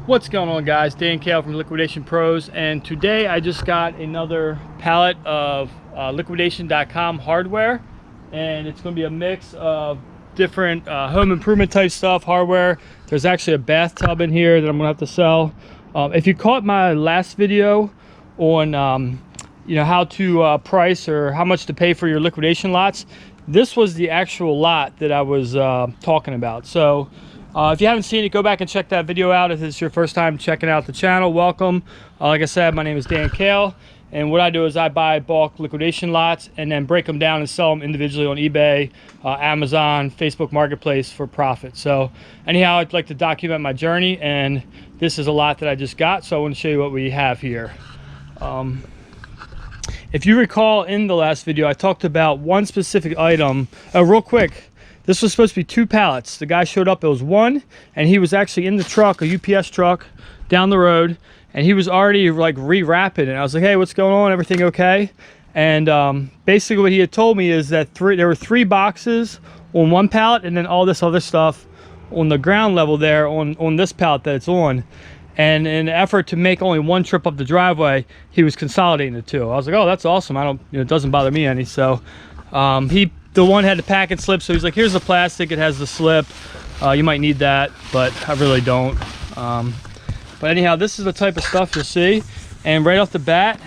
What's going on, guys? Dan Kale from Liquidation Pros, and today I just got another pallet of liquidation.com hardware, and it's going to be a mix of different home improvement type stuff, hardware. There's actually a bathtub in here that I'm going to have to sell. If you caught my last video on how to price or how much to pay for your liquidation lots, this was the actual lot that I was talking about. So if you haven't seen it, go back and check that video out. If it's your first time checking out the channel, welcome. Like I said, my name is Dan Kale, and what I do is I buy bulk liquidation lots and then break them down and sell them individually on eBay, Amazon, Facebook Marketplace for profit. So anyhow, I'd like to document my journey, and this is a lot that I just got, so I want to show you what we have here. If you recall, in the last video I talked about one specific item. Real quick, this was supposed to be 2 pallets. The guy showed up, it was 1, and he was actually in the truck, a UPS truck down the road, and he was already like rewrapping it. I was like, hey, what's going on? Everything okay? And basically what he had told me is that there were 3 boxes on one pallet, and then all this other stuff on the ground level there on this pallet that it's on. And in an effort to make only 1 trip up the driveway, he was consolidating the 2. I was like, oh, that's awesome. I don't, it doesn't bother me any. So the one had the packet slip, so he's like, here's the plastic, it has the slip. You might need that, but I really don't. But anyhow, this is the type of stuff you'll see. And right off the bat,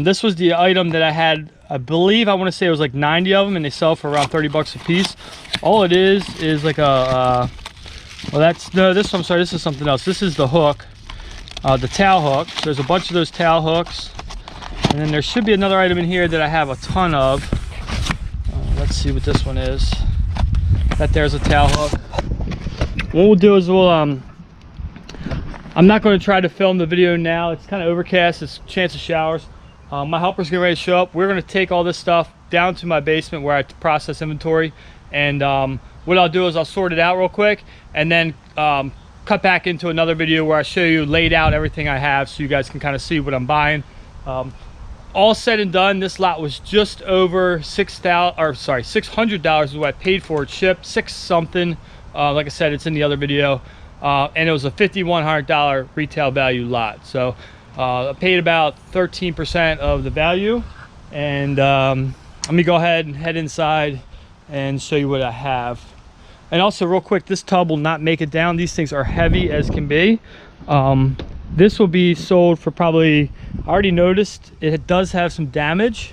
this was the item that I had, I believe, I want to say it was like 90 of them, and they sell for around 30 bucks a piece. All it is like a, well, that's, no, this, I'm sorry, this is something else. This is the hook, the towel hook. So there's a bunch of those towel hooks. And then there should be another item in here that I have a ton of. Let's see what this one is. That there's a towel hook. What we'll do is we'll, I'm not going to try to film the video now. It's kind of overcast, it's a chance of showers. My helper's getting ready to show up. We're going to take all this stuff down to my basement where I process inventory. And what I'll do is I'll sort it out real quick, and then cut back into another video where I show you laid out everything I have, so you guys can kind of see what I'm buying. All said and done, this lot was just over $600 is what I paid for it shipped, 6 something. Like I said, it's in the other video, and it was a $5,100 retail value lot. So I paid about 13% of the value. And let me go ahead and head inside and show you what I have. And also, real quick, this tub will not make it down. These things are heavy as can be. This will be sold for probably, I already noticed it does have some damage.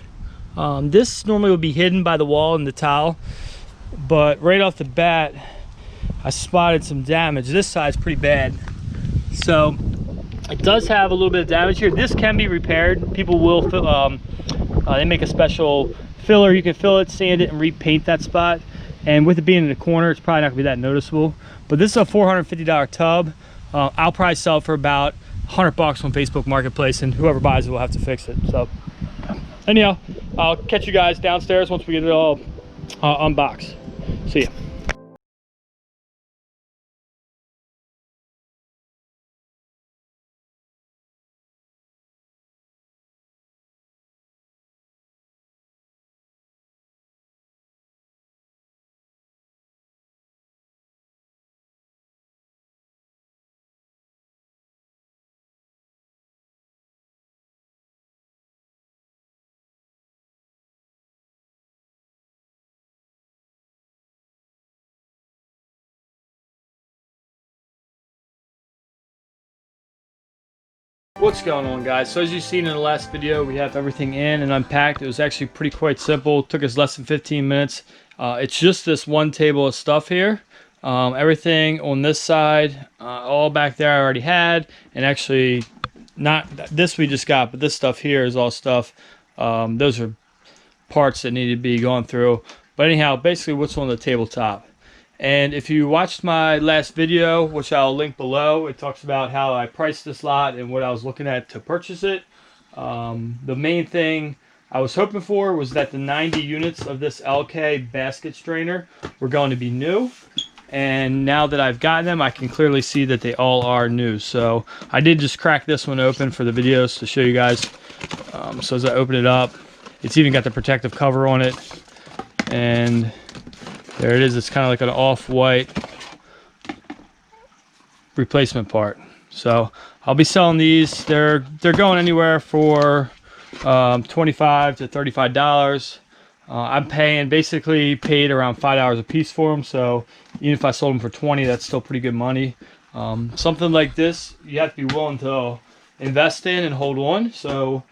This normally would be hidden by the wall and the towel, but right off the bat I spotted some damage. This side's pretty bad, so it does have a little bit of damage here. This can be repaired. People will fill, they make a special filler. You can fill it, sand it, and repaint that spot. And with it being in the corner, it's probably not gonna be that noticeable. But this is a $450 tub. I'll probably sell it for about 100 bucks on Facebook Marketplace, and whoever buys it will have to fix it. So anyhow, I'll catch you guys downstairs once we get it all unboxed. See ya. What's going on, guys? So as you've seen in the last video, we have everything in and unpacked. It was actually quite simple. It took us less than 15 minutes. It's just this one table of stuff here. Everything on this side, all back there I already had, and actually not this we just got, but this stuff here is all stuff. Those are parts that need to be gone through. But anyhow, basically what's on the tabletop. And if you watched my last video, which I'll link below, it talks about how I priced this lot and what I was looking at to purchase it. The main thing I was hoping for was that the 90 units of this LK basket strainer were going to be new. And now that I've gotten them, I can clearly see that they all are new. So I did just crack this one open for the videos to show you guys. So as I open it up, it's even got the protective cover on it. And there it is. It's kind of like an off-white replacement part. So I'll be selling these. They're going anywhere for $25 to $35. I'm basically paid around $5 a piece for them. So even if I sold them for 20, that's still pretty good money. Something like this, you have to be willing to invest in and hold on. So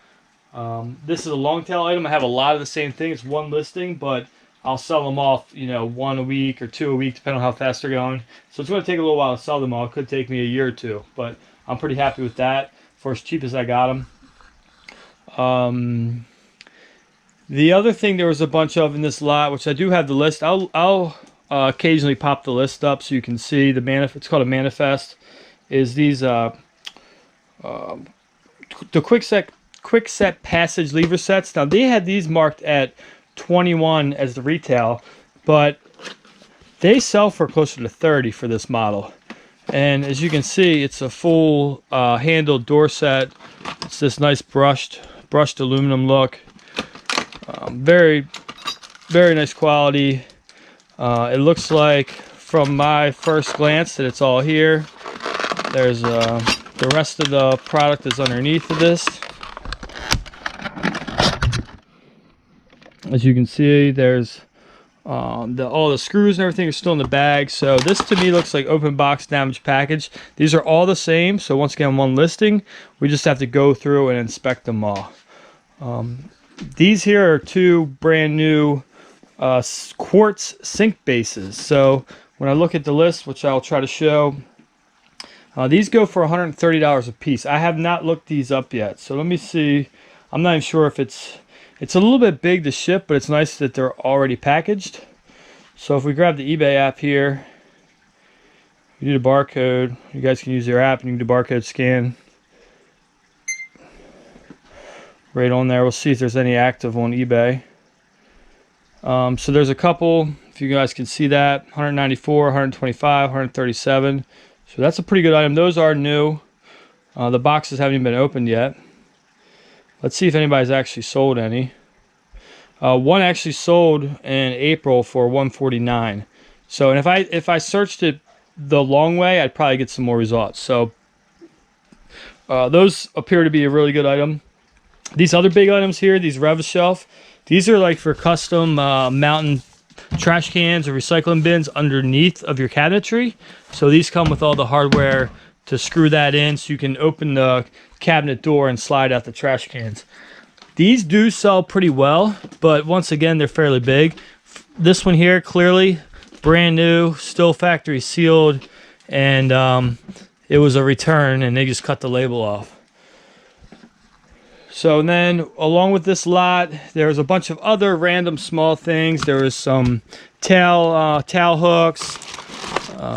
this is a long tail item. I have a lot of the same thing. It's one listing, but I'll sell them off, you know, 1 a week or 2 a week, depending on how fast they're going. So it's going to take a little while to sell them all. It could take me a year or two, but I'm pretty happy with that for as cheap as I got them. The other thing there was a bunch of in this lot, which I do have the list. I'll occasionally pop the list up so you can see the manifest. It's called a manifest. Is these the quick set passage lever sets. Now they had these marked at 21 as the retail, but they sell for closer to 30 for this model. And as you can see, it's a full handled door set. It's this nice brushed aluminum look. Very nice quality. It looks like from my first glance that it's all here. There's the rest of the product is underneath of this. As you can see, there's all the screws and everything are still in the bag. So this to me looks like open box damaged package. These are all the same. So once again, one listing, we just have to go through and inspect them all. These here are 2 brand new quartz sink bases. So when I look at the list, which I'll try to show, these go for $130 a piece. I have not looked these up yet. So let me see. I'm not even sure if it's a little bit big to ship, but it's nice that they're already packaged. So if we grab the eBay app here, you do the barcode. You guys can use your app and you can do barcode scan. Right on there. We'll see if there's any active on eBay. So there's a couple, if you guys can see that, 194, 125, 137. So that's a pretty good item. Those are new. The boxes haven't even been opened yet. Let's see if anybody's actually sold any. One actually sold in April for $149. So, and if I searched it the long way, I'd probably get some more results. So those appear to be a really good item. These other big items here, these Rev Shelf, these are like for custom mountain trash cans or recycling bins underneath of your cabinetry. So these come with all the hardware to screw that in so you can open the cabinet door and slide out the trash cans. These do sell pretty well, but once again, they're fairly big. This one here, clearly brand new, still factory sealed, and it was a return and they just cut the label off. So then, along with this lot, there's a bunch of other random small things. There was some towel hooks.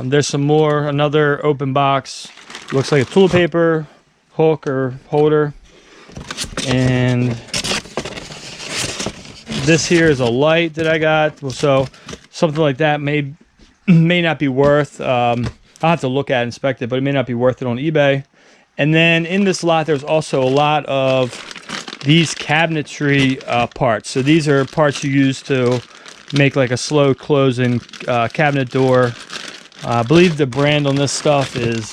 There's some more, another open box. Looks like a toilet paper hook or holder. And this here is a light that I got. So something like that may not be worth. I'll have to look at it, inspect it, but it may not be worth it on eBay. And then in this lot, there's also a lot of these cabinetry parts. So these are parts you use to make like a slow closing cabinet door. I believe the brand on this stuff is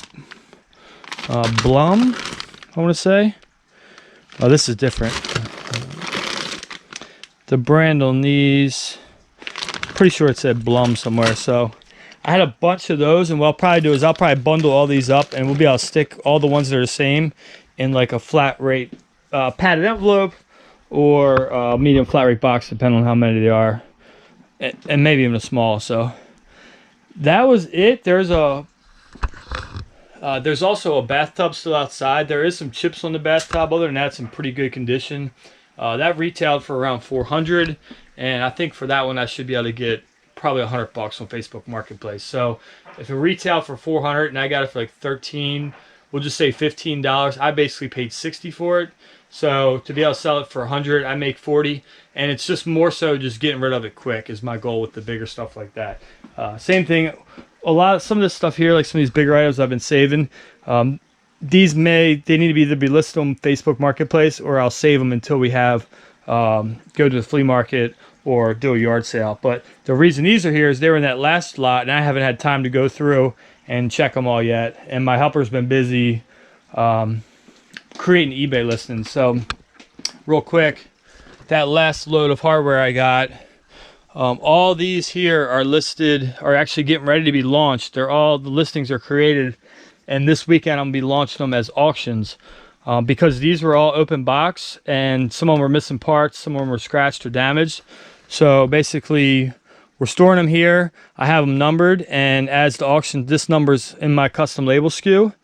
Blum, I want to say. Oh, this is different. The brand on these, pretty sure it said Blum somewhere. So I had a bunch of those, and what I'll probably do is I'll probably bundle all these up, and we'll be able to stick all the ones that are the same in like a flat rate padded envelope or a medium flat rate box, depending on how many they are, and maybe even a small. So that was it. There's also a bathtub still outside. There is some chips on the bathtub. Other than that, it's in pretty good condition. That retailed for around $400, and I think for that one I should be able to get probably $100 on Facebook Marketplace. So if it retailed for $400 and I got it for like 13, we'll just say $15. I basically paid $60 for it. So to be able to sell it for $100, I make $40, and it's just more so just getting rid of it quick is my goal with the bigger stuff like that. Same thing. Some of this stuff here, like some of these bigger items I've been saving. These they need to either be listed on Facebook Marketplace, or I'll save them until we have go to the flea market or do a yard sale. But the reason these are here is they were in that last lot, and I haven't had time to go through and check them all yet. And my helper's been busy creating eBay listings. So real quick, that last load of hardware I got, all these here are listed, are actually getting ready to be launched. They're all, the listings are created, and this weekend I'm gonna be launching them as auctions, because these were all open box and some of them were missing parts, some of them were scratched or damaged. So basically we're storing them here. I have them numbered, and as the auction, this number's in my custom label SKU.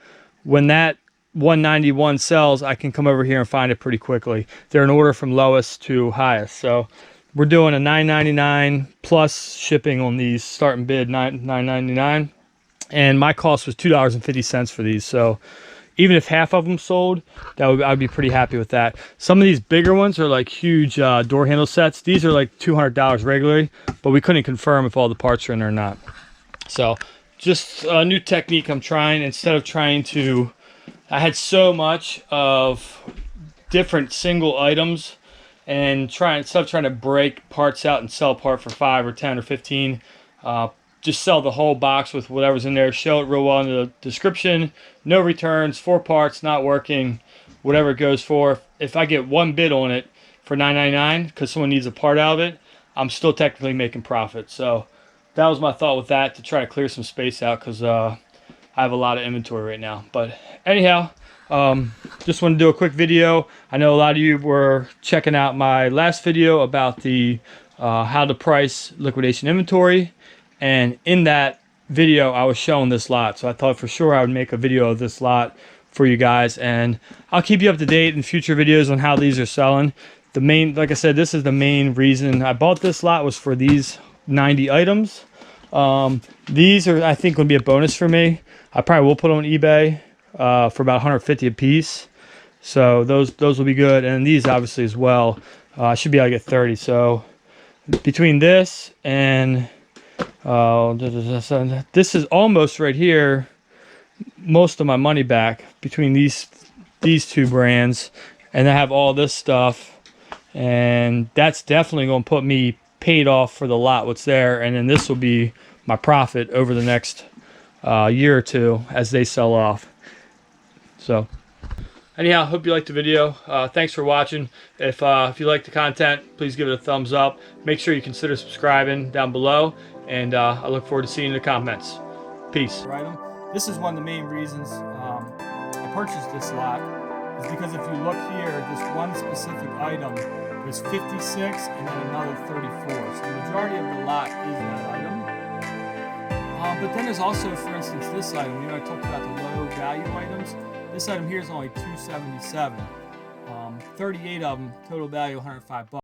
When that 191 sells, I can come over here and find it pretty quickly. They're in order from lowest to highest. So we're doing a $9.99 plus shipping on these, starting bid $9.99, and my cost was $2.50 for these. So even if half of them sold, I'd be pretty happy with that. Some of these bigger ones are like huge door handle sets. These are like $200 regularly, but we couldn't confirm if all the parts are in there or not. So just a new technique I'm trying. Instead of trying to, I had so much of different single items, and instead of trying to break parts out and sell a part for 5 or 10 or 15, just sell the whole box with whatever's in there, show it real well in the description, no returns, 4 parts, not working, whatever it goes for. If I get one bid on it for $9.99 because someone needs a part out of it, I'm still technically making profit. So that was my thought with that, to try to clear some space out, because I have a lot of inventory right now. But anyhow, just want to do a quick video. I know a lot of you were checking out my last video about the how to price liquidation inventory, and in that video I was showing this lot, so I thought for sure I would make a video of this lot for you guys, and I'll keep you up to date in future videos on how these are selling. The main, like I said, this is the main reason I bought this lot, was for these 90 items. These are, I think, going to be a bonus for me. I probably will put them on eBay for about 150 a piece, so those will be good. And these obviously as well. I should be able to get 30. So between this and this is almost right here, most of my money back between these two brands, and I have all this stuff, and that's definitely going to put me paid off for the lot what's there, and then this will be my profit over the next year or two as they sell off. So anyhow, hope you liked the video. Thanks for watching. If you like the content, please give it a thumbs up. Make sure you consider subscribing down below, and I look forward to seeing you in the comments. Peace. This is one of the main reasons I purchased this lot, is because if you look here, this one specific item, there's 56 and then another 34. So the majority of the lot is that item. But then there's also, for instance, this item. You know, I talked about the low value items. This item here is only $277. 38 of them, total value $105.